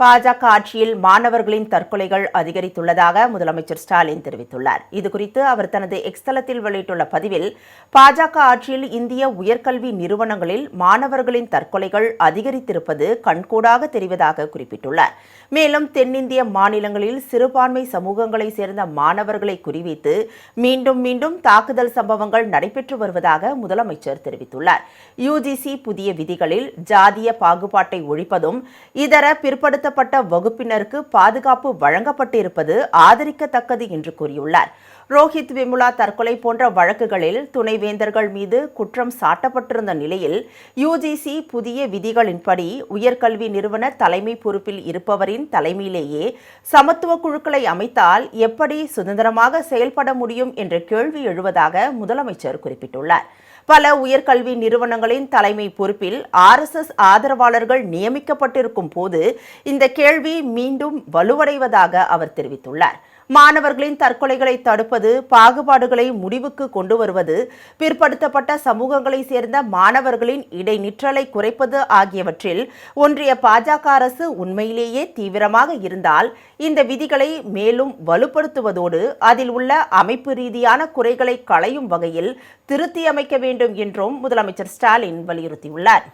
பாஜக ஆட்சியில் மாணவர்களின் தற்கொலைகள் அதிகரித்துள்ளதாக முதலமைச்சர் ஸ்டாலின் தெரிவித்துள்ளார். இதுகுறித்து அவர் தனது எக்ஸ் தளத்தில் வெளியிட்டுள்ள பதிவில், பாஜக ஆட்சியில் இந்திய உயர்கல்வி நிறுவனங்களில் மாணவர்களின் தற்கொலைகள் அதிகரித்திருப்பது கண்கூடாக தெரிவதாக குறிப்பிட்டுள்ளார். மேலும் தென்னிந்திய மாநிலங்களில் சிறுபான்மை சமூகங்களைச் சேர்ந்த மாணவர்களை குறிவைத்து மீண்டும் மீண்டும் தாக்குதல் சம்பவங்கள் நடைபெற்று வருவதாக முதலமைச்சர் தெரிவித்துள்ளார். யுஜிசி புதிய விதிகளில் ஜாதிய பாகுபாட்டை ஒழிப்பதும் இதர பிற்படுத்த வகுப்பினருக்கு பாதுகாப்பு வழங்கப்பட்டிருப்பது ஆதரிக்கத்தக்கது என்று கூறியுள்ளார். ரோஹித் விமுலா தற்கொலை போன்ற வழக்குகளில் துணைவேந்தர்கள் மீது குற்றம் சாட்டப்பட்டிருந்த நிலையில் யுஜிசி புதிய விதிகளின்படி உயர்கல்வி நிறுவன தலைமை பொறுப்பில் இருப்பவரின் தலைமையிலேயே சமத்துவ குழுக்களை அமைத்தால் எப்படி சுதந்திரமாக செயல்பட முடியும் என்ற கேள்வி எழுவதாக முதலமைச்சர் குறிப்பிட்டுள்ளார். பல உயர்கல்வி நிறுவனங்களின் தலைமை பொறுப்பில் RSS ஆதரவாளர்கள் நியமிக்கப்பட்டிருக்கும் போது இந்த கேள்வி மீண்டும் வலுவடைவதாக அவர் தெரிவித்துள்ளார். மாணவர்களின் தற்கொலைகளை தடுப்பது, பாகுபாடுகளை முடிவுக்கு கொண்டு வருவது, பிற்படுத்தப்பட்ட சமூகங்களைச் சேர்ந்த மாணவர்களின் இடைநிற்றலை குறைப்பது ஆகியவற்றில் ஒன்றிய பாஜக அரசு உண்மையிலேயே தீவிரமாக இருந்தால் இந்த விதிகளை மேலும் வலுப்படுத்துவதோடு அதில் உள்ள அமைப்பு ரீதியான குறைகளை களையும் வகையில் திருத்தியமைக்க வேண்டும் என்றும் முதலமைச்சர் ஸ்டாலின் வலியுறுத்தியுள்ளார்.